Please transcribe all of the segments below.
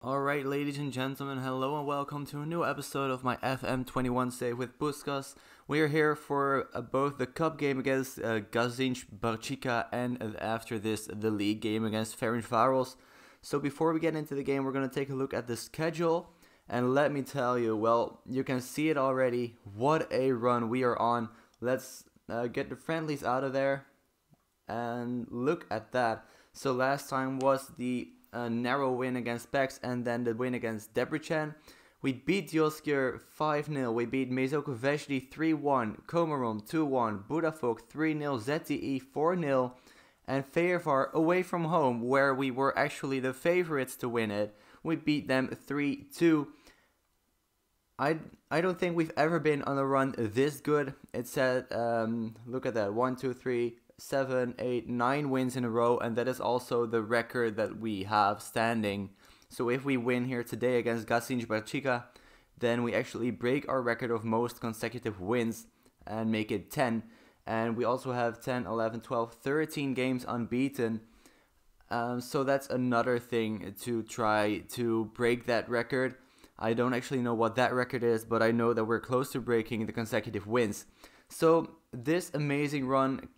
Alright, ladies and gentlemen, hello and welcome to a new episode of my FM21 save with Puskas. We are here for both the cup game against Gazinc Barcica and after this the league game against Ferencváros. So before we get into the game, we're going to take a look at the schedule. And let me tell you, well, you can see it already. What a run we are on. Let's get the friendlies out of there and look at that. So last time was the narrow win against Pex and then the win against Debrecen. We beat Yoskir 5-0, we beat Mezoko Vesli 3-1, Komarom 2-1, Budafok 3-0, ZTE 4-0, and Feyervar away from home, where we were actually the favorites to win it, we beat them 3-2. I don't think we've ever been on a run this good. It said, look at that, 1, 2, 3, 7, 8, 9 wins in a row, and that is also the record that we have standing. So if we win here today against Gazinc Barcica, then we actually break our record of most consecutive wins and make it 10. And we also have 10, 11, 12, 13 games unbeaten. So that's another thing to try to break that record. I don't actually know what that record is, but I know that we're close to breaking the consecutive wins. So this amazing run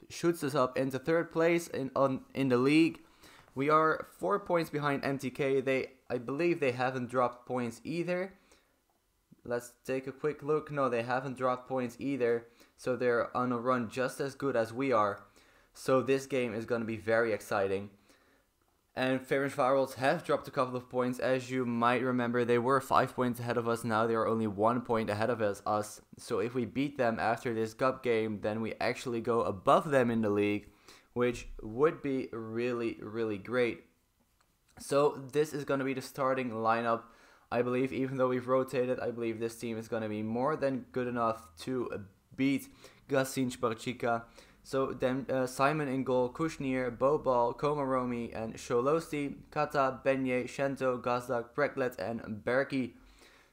shoots us up into third place in the league. We are 4 points behind MTK. I believe they haven't dropped points either. Let's take a quick look. No, they haven't dropped points either. So they're on a run just as good as we are. So this game is going to be very exciting. And Ferencváros have dropped a couple of points. As you might remember, they were 5 points ahead of us. Now they are only 1 point ahead of us. So if we beat them after this cup game, then we actually go above them in the league, which would be really, really great. So this is going to be the starting lineup. I believe, even though we've rotated, I believe this team is going to be more than good enough to beat Gazinc Barcica. So then Simon in goal, Kushnir, Bobal, Komaromi, and Sholosti, Kata, Benye, Shento, Gazdak, Breklet, and Berkey.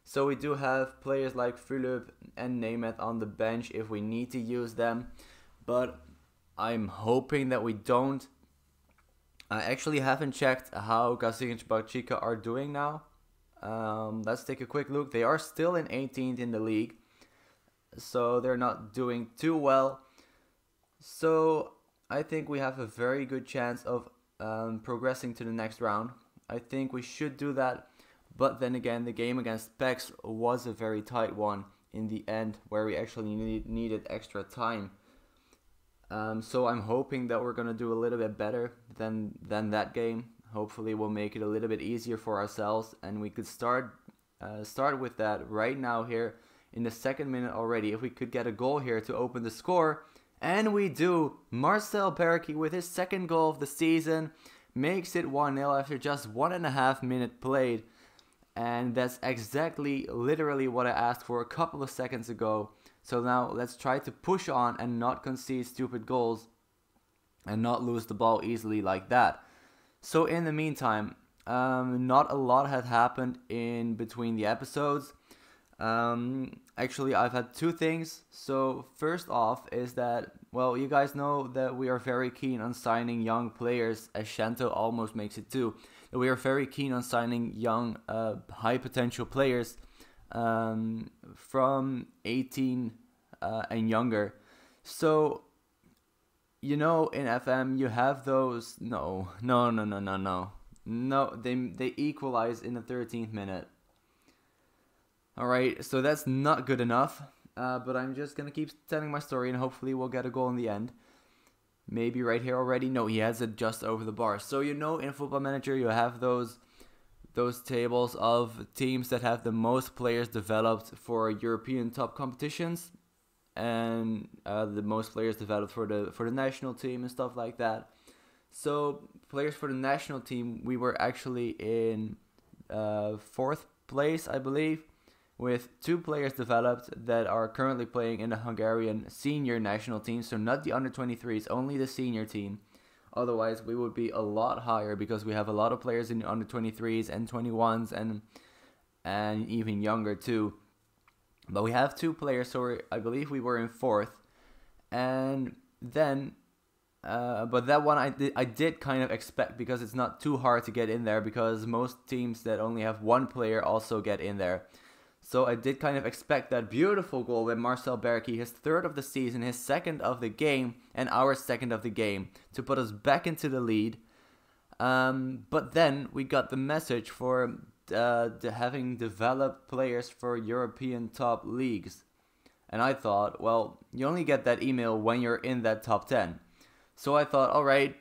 So we do have players like Fulub and Nemeth on the bench if we need to use them. But I'm hoping that we don't. I actually haven't checked how Gazinc Barcica are doing now. Let's take a quick look. They are still in 18th in the league. So they're not doing too well. So I think we have a very good chance of progressing to the next round. I think we should do that. But then again, the game against Pex was a very tight one in the end, where we actually needed extra time. So I'm hoping that we're going to do a little bit better than that game. Hopefully we'll make it a little bit easier for ourselves, and we could start with that right now here in the second minute already. If we could get a goal here to open the score. And we do. Marcel Berkey with his second goal of the season makes it 1-0 after just 1.5 minutes played. And that's exactly, literally what I asked for a couple of seconds ago. So now let's try to push on and not concede stupid goals and not lose the ball easily like that. So in the meantime, not a lot had happened in between the episodes. Actually, I've had two things. So first off is that, well, you guys know that we are very keen on signing young players, as Shanto almost makes it too. We are very keen on signing young, high potential players from 18 and younger. So, you know, in FM you have those. No, they equalize in the 13th minute. Alright, so that's not good enough, but I'm just going to keep telling my story and hopefully we'll get a goal in the end. Maybe right here already. No, he has it just over the bar. So you know, in Football Manager you have those tables of teams that have the most players developed for European top competitions, and the most players developed for the national team and stuff like that. So players for the national team, we were actually in 4th place, I believe, with 2 players developed that are currently playing in the Hungarian senior national team. So not the under-23s, only the senior team. Otherwise, we would be a lot higher because we have a lot of players in the under-23s and 21s and even younger too. But we have 2 players, so I believe we were in 4th. And then But that one I did kind of expect, because it's not too hard to get in there, because most teams that only have one player also get in there. So I did kind of expect that beautiful goal with Marcel Berkey, his third of the season, his second of the game, and our second of the game, to put us back into the lead. But then we got the message for having developed players for European top leagues. And I thought, well, you only get that email when you're in that top 10. So I thought, alright,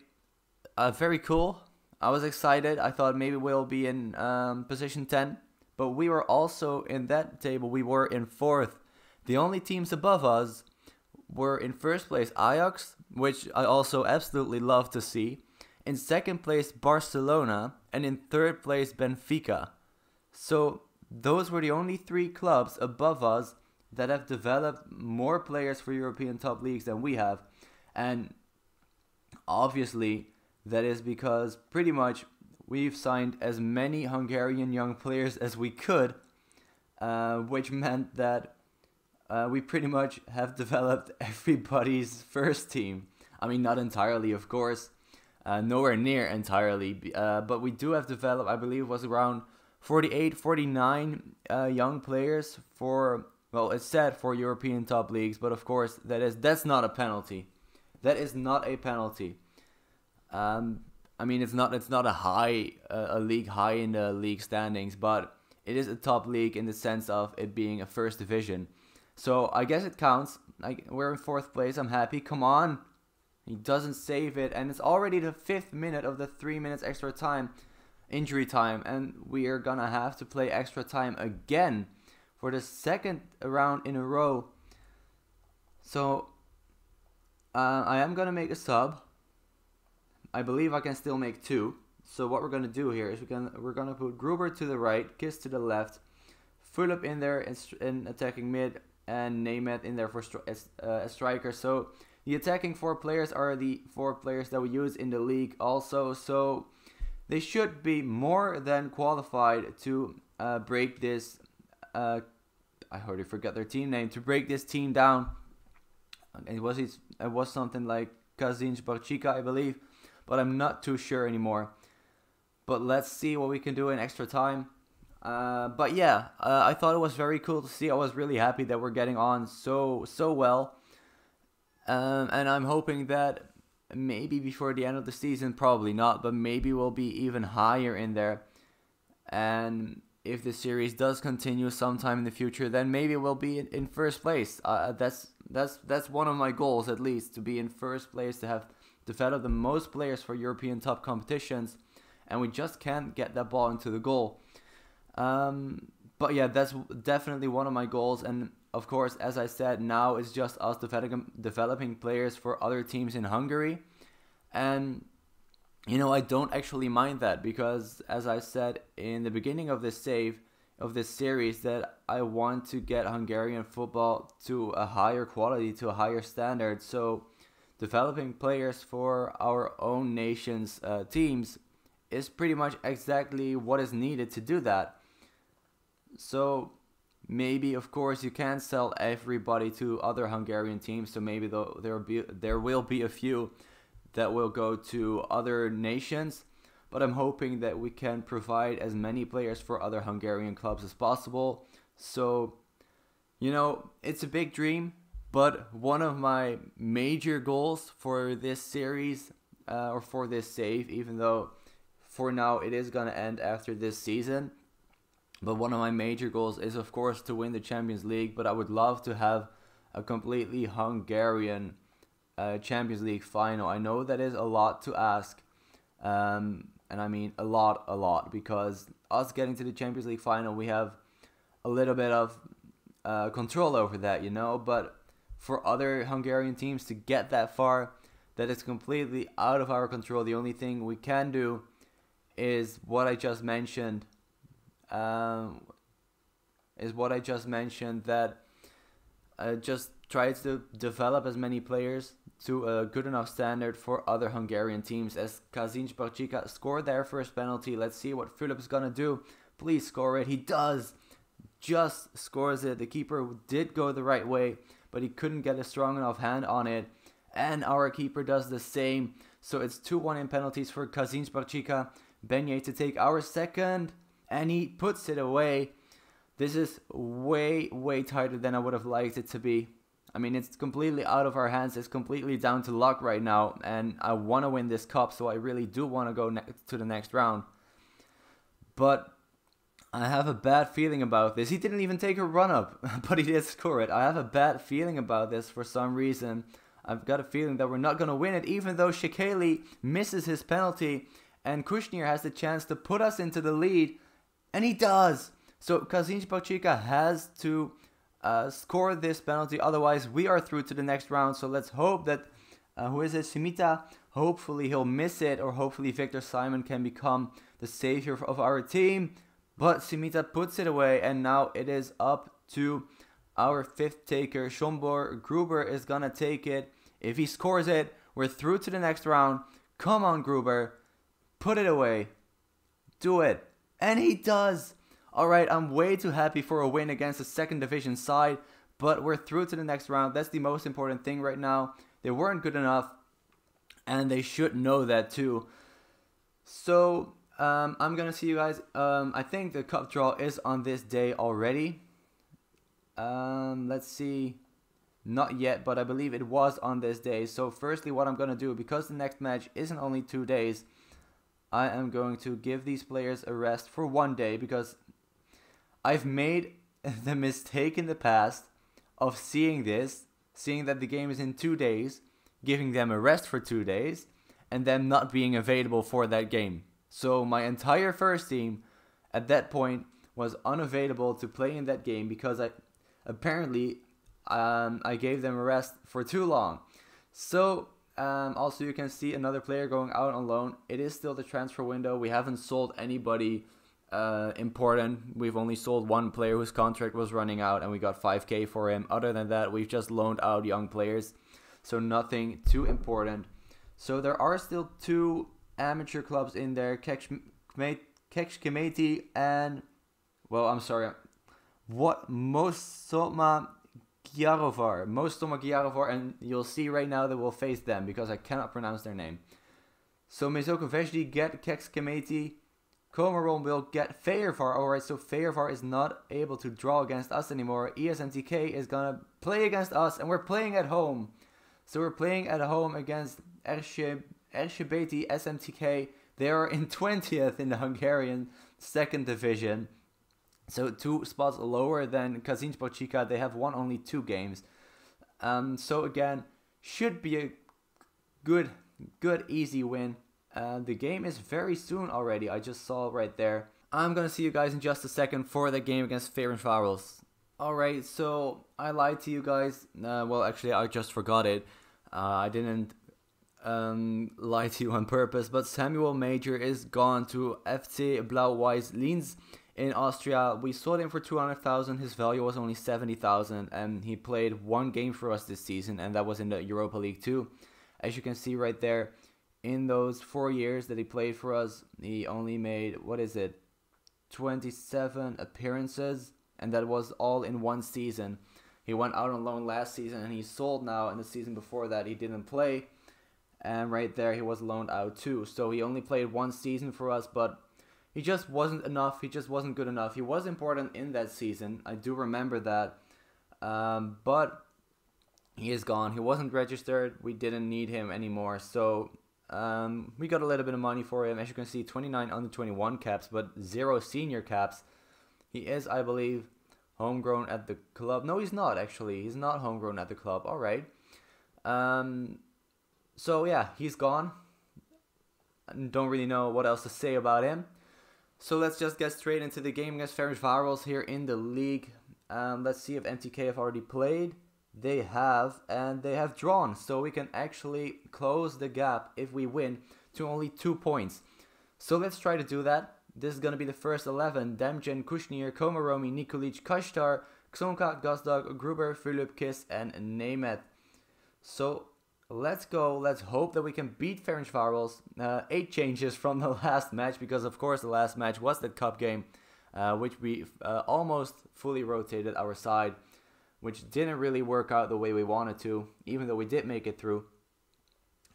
very cool. I was excited. I thought maybe we'll be in position 10. But we were also in that table, we were in 4th. The only teams above us were in first place Ajax, which I also absolutely love to see. In second place Barcelona, and in third place Benfica. So those were the only 3 clubs above us that have developed more players for European top leagues than we have. And obviously that is because pretty much we've signed as many Hungarian young players as we could, which meant that we pretty much have developed everybody's first team. I mean, not entirely, of course, nowhere near entirely, but we do have developed, I believe it was around 48, 49 young players for, well, it's said for European top leagues, but of course that's not a penalty. That is not a penalty. I mean, it's not a league high in the league standings, but it is a top league in the sense of it being a first division. So I guess it counts. We're in 4th place. I'm happy. Come on. He doesn't save it, and it's already the 5th minute of the 3 minutes extra time, injury time, and we are gonna have to play extra time again for the 2nd round in a row. So I am gonna make a sub. I believe I can still make 2. So what we're gonna do here is we're gonna put Gruber to the right, Kiss to the left, Fulop in there in attacking mid, and Nemeth in there for a striker. So the attacking 4 players are the 4 players that we use in the league also. So they should be more than qualified to break this. I already forgot their team name. To break this team down. It was something like Kazinc Barchika, I believe. But I'm not too sure anymore. But let's see what we can do in extra time. But yeah, I thought it was very cool to see. I was really happy that we're getting on so well. And I'm hoping that maybe before the end of the season, probably not, but maybe we'll be even higher in there. And if the series does continue sometime in the future, then maybe we'll be in first place. That's one of my goals, at least, to be in first place, to have developed the most players for European top competitions, and we just can't get that ball into the goal. But yeah, that's definitely one of my goals, and of course, as I said, now it's just us developing players for other teams in Hungary. And, you know, I don't actually mind that, because as I said in the beginning of this series, that I want to get Hungarian football to a higher quality, to a higher standard. So developing players for our own nation's teams is pretty much exactly what is needed to do that. So maybe, of course, you can't sell everybody to other Hungarian teams. So maybe there will be a few that will go to other nations. But I'm hoping that we can provide as many players for other Hungarian clubs as possible. So, you know, it's a big dream. But one of my major goals for this series, or for this save, even though for now it is going to end after this season. But one of my major goals is, of course, to win the Champions League. But I would love to have a completely Hungarian Champions League final. I know that is a lot to ask. And I mean a lot. Because us getting to the Champions League final, we have a little bit of control over that, you know. But for other Hungarian teams to get that far, that is completely out of our control. The only thing we can do is what I just mentioned. That just try to develop as many players to a good enough standard for other Hungarian teams. As Kazinc Barchika scored their first penalty, let's see what Fulop is gonna do. Please score it. He does. Just scores it. The keeper did go the right way, but he couldn't get a strong enough hand on it. And our keeper does the same. So it's 2-1 in penalties for Kazinc Barcica. Benye to take our second. And he puts it away. This is way, way tighter than I would have liked it to be. I mean, it's completely out of our hands. It's completely down to luck right now. And I want to win this cup, so I really do want to go to the next round. But I have a bad feeling about this. He didn't even take a run-up, but he did score it. I have a bad feeling about this for some reason. I've got a feeling that we're not going to win it, even though Shekeli misses his penalty. And Kushner has the chance to put us into the lead. And he does. So Kazinc Barcica has to score this penalty, otherwise we are through to the next round. So let's hope that Simita, hopefully he'll miss it, or hopefully Victor Simon can become the savior of our team. But Simita puts it away, and now it is up to our fifth taker, Schombor. Gruber is gonna take it. If he scores it, we're through to the next round. Come on, Gruber, put it away, do it. And he does. Alright, I'm way too happy for a win against a second division side, but we're through to the next round. That's the most important thing right now. They weren't good enough, and they should know that too. So, I'm gonna see you guys. I think the cup draw is on this day already. Let's see. Not yet, but I believe it was on this day. So firstly, what I'm gonna do, because the next match isn't only 2 days, I am going to give these players a rest for 1 day, because I've made the mistake in the past of seeing that the game is in 2 days, giving them a rest for 2 days, and them not being available for that game. So my entire first team at that point was unavailable to play in that game, because I gave them a rest for too long. So also you can see another player going out on loan. It is still the transfer window. We haven't sold anybody important. We've only sold one player whose contract was running out, and we got 5k for him. Other than that, we've just loaned out young players, so nothing too important. So there are still 2 amateur clubs in there, Kekshkemeti and, well, I'm sorry, Mostoma Gyarovar, and you'll see right now that we'll face them because I cannot pronounce their name. So Mesoko Vejdi get Kekshkemeti, Komarom will get Feyervar. Alright, so Feyervar is not able to draw against us anymore. ESMTK is gonna play against us, and we're playing at home. So we're playing at home against Ershebeti SMTK. They are in 20th in the Hungarian 2nd division. So 2 spots lower than Kazinc Barcica. They have won only 2 games. So again, should be a good easy win. The game is very soon already. I just saw right there. I'm gonna see you guys in just a second for the game against Ferencváros. Alright, so I lied to you guys. Well, actually, I just forgot it. I didn't lie to you on purpose. But Samuel Major is gone to FC Blau-Weiß Linz in Austria. We sold him for 200,000. His value was only 70,000, and he played 1 game for us this season, and that was in the Europa League 2. As you can see right there, in those 4 years that he played for us, he only made, 27 appearances, and that was all in 1 season. He went out on loan last season, and he sold now, and the season before that he didn't play, and right there he was loaned out too. So he only played 1 season for us, but he just wasn't enough. He just wasn't good enough. He was important in that season, I do remember that, but he is gone. He wasn't registered. We didn't need him anymore, so we got a little bit of money for him. As you can see, 29 under 21 caps, but 0 senior caps. He is, I believe, homegrown at the club. No, he's not, actually. He's not homegrown at the club. All right. So, yeah, he's gone. Don't really know what else to say about him. So, let's just get straight into the game against Ferencváros here in the league. Let's see if MTK have already played. They have, and they have drawn, so we can actually close the gap if we win to only 2 points. So let's try to do that. This is going to be the first 11. Demjan, Kushner, Komaromi, Nikolic, Kashtar, Ksonka, Gazdag, Gruber, Philip, Kiss, and Nemeth. So let's go. Let's hope that we can beat Ferencváros. 8 changes from the last match, because of course the last match was the cup game, which we almost fully rotated our side, which didn't really work out the way we wanted to, even though we did make it through.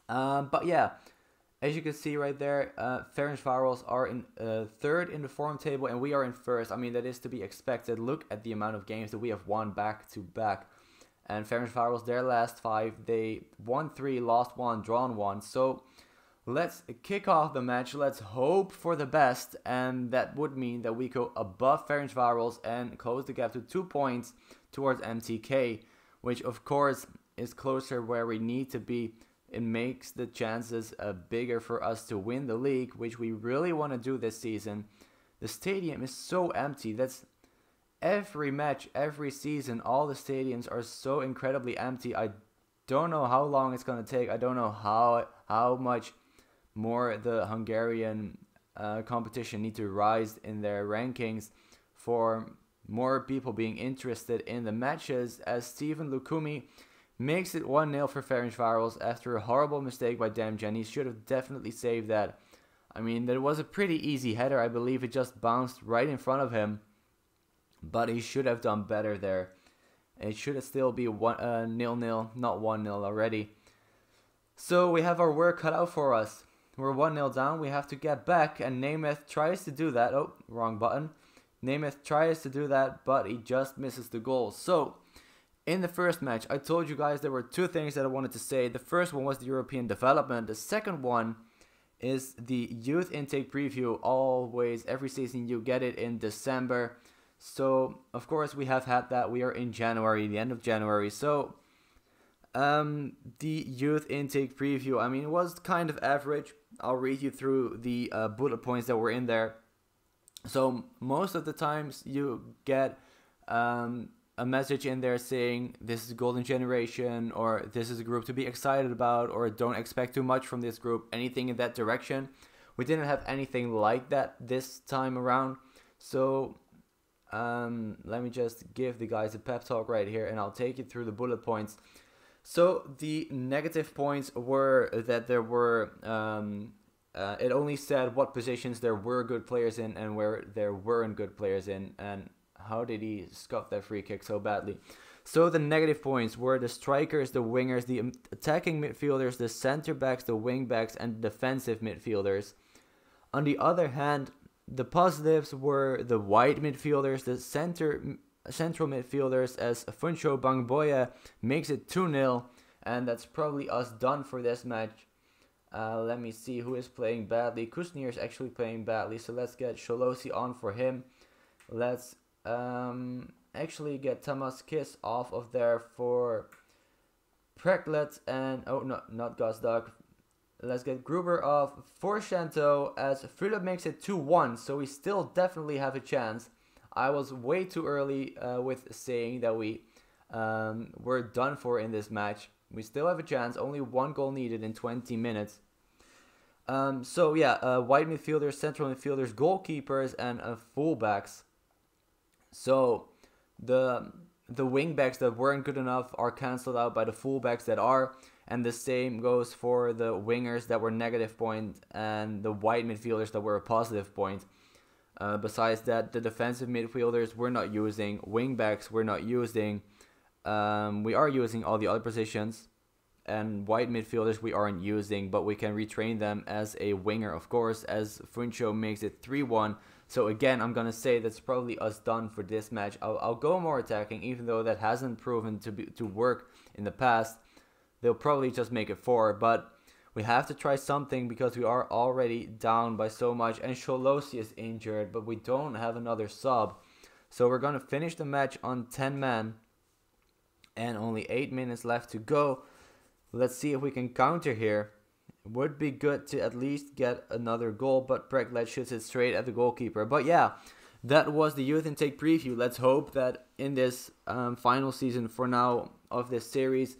But yeah, as you can see right there, Ferencváros are in third in the form table, and we are in first. I mean, that is to be expected. Look at the amount of games that we have won back to back. And Ferencváros, their last 5, they won 3, lost 1, drawn 1. So let's kick off the match. Let's hope for the best, and that would mean that we go above Ferencváros and close the gap to 2 points towards MTK, which of course is closer where we need to be. It makes the chances bigger for us to win the league, which we really want to do this season. The stadium is so empty. That's every match, every season. All the stadiums are so incredibly empty. I don't know how long it's going to take. I don't know how much more the Hungarian competition need to rise in their rankings for more people being interested in the matches, as Steven Lukumi makes it 1-0 for Ferencváros after a horrible mistake by Demjan. He should have definitely saved that. I mean, that was a pretty easy header. I believe it just bounced right in front of him, but he should have done better there. It should have still be 0-0, not 1-0 already. So we have our work cut out for us. We're 1-0 down. We have to get back, and Nemeth tries to do that. Oh, wrong button. Nemeth tries to do that, but he just misses the goal. So in the first match, I told you guys there were 2 things that I wanted to say. The first one was the European development. The second one is the youth intake preview. Always, every season you get it in December. So, of course, we have had that. We are in January, the end of January. So, the youth intake preview, I mean, it was kind of average. I'll read you through the bullet points that were in there. So, most of the times you get a message in there saying this is a golden generation, or this is a group to be excited about, or don't expect too much from this group, anything in that direction. We didn't have anything like that this time around. So let me just give the guys a pep talk right here, and I'll take you through the bullet points. So the negative points were that there were it only said what positions there were good players in and where there weren't good players in. And how did he scuff that free kick so badly? So the negative points were the strikers, the wingers, the attacking midfielders, the center backs, the wing backs, and defensive midfielders. On the other hand, the positives were the wide midfielders, the central midfielders, as Funcho Bangboya makes it 2-0, and that's probably us done for this match. Let me see who is playing badly. Kusnir is actually playing badly, so let's get Sholosi on for him. Let's actually get Tamas Kiss off of there for Preklet, and oh no, not Gazdag. Let's get Gruber off for Shanto, as Philip makes it 2-1, so we still definitely have a chance. I was way too early with saying that we were done for in this match. We still have a chance, only 1 goal needed in 20 minutes. So yeah, wide midfielders, central midfielders, goalkeepers, and fullbacks. So the wing backs that weren't good enough are cancelled out by the fullbacks that are, and the same goes for the wingers that were negative point and the wide midfielders that were a positive point. Besides that, the defensive midfielders we're not using, wing backs we're not using. We are using all the other positions, and wide midfielders we aren't using, but we can retrain them as a winger, of course, as Funcho makes it 3-1. So again, I'm going to say that's probably us done for this match. I'll go more attacking, even though that hasn't proven to work in the past. They'll probably just make it 4, but we have to try something because we are already down by so much, and Sholosi is injured, but we don't have another sub. So we're going to finish the match on 10 men, and only 8 minutes left to go. Let's see if we can counter here. It would be good to at least get another goal, but Preklet shoots it straight at the goalkeeper. But yeah, that was the youth intake preview. Let's hope that in this final season for now of this series,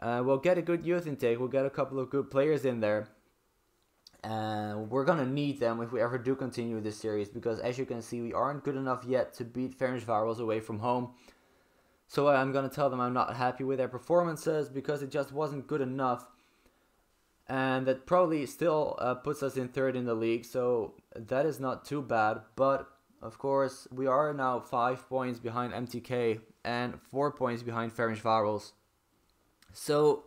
we'll get a good youth intake. We'll get a couple of good players in there. We're going to need them if we ever do continue this series, because as you can see, we aren't good enough yet to beat Ferencváros away from home. So I'm going to tell them I'm not happy with their performances because it just wasn't good enough. And that probably still puts us in 3rd in the league, so that is not too bad. But, of course, we are now 5 points behind MTK and 4 points behind Ferencváros. So,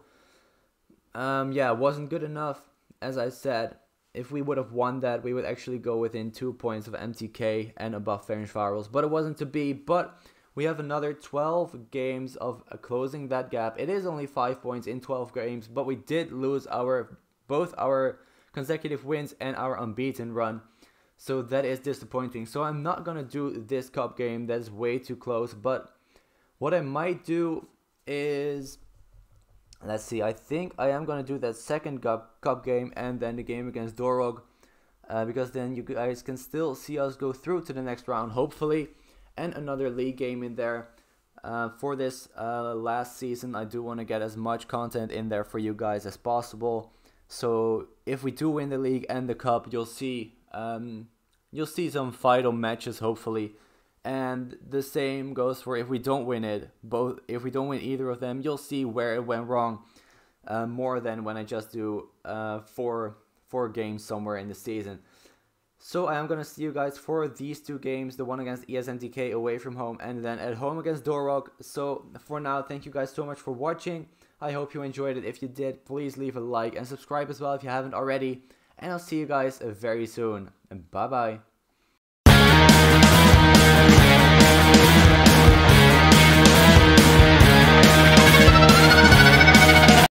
Yeah, it wasn't good enough. As I said, if we would have won that, we would actually go within 2 points of MTK and above Ferencváros, but it wasn't to be. But we have another 12 games of closing that gap. It is only 5 points in 12 games, but we did lose both our consecutive wins and our unbeaten run. So that is disappointing. So I'm not going to do this cup game. That's way too close. But what I might do is, let's see, I think I am going to do that second cup game and then the game against Dorog. Because then you guys can still see us go through to the next round, hopefully. And another league game in there. For this last season, I do want to get as much content in there for you guys as possible. So if we do win the league and the cup, you'll see some vital matches, hopefully. And the same goes for if we don't win it. If we don't win either of them, you'll see where it went wrong. More than when I just do four games somewhere in the season. So I am going to see you guys for these 2 games, the one against ESMTK away from home and then at home against Dorog. So for now, thank you guys so much for watching. I hope you enjoyed it. If you did, please leave a like and subscribe as well if you haven't already. And I'll see you guys very soon. And bye bye.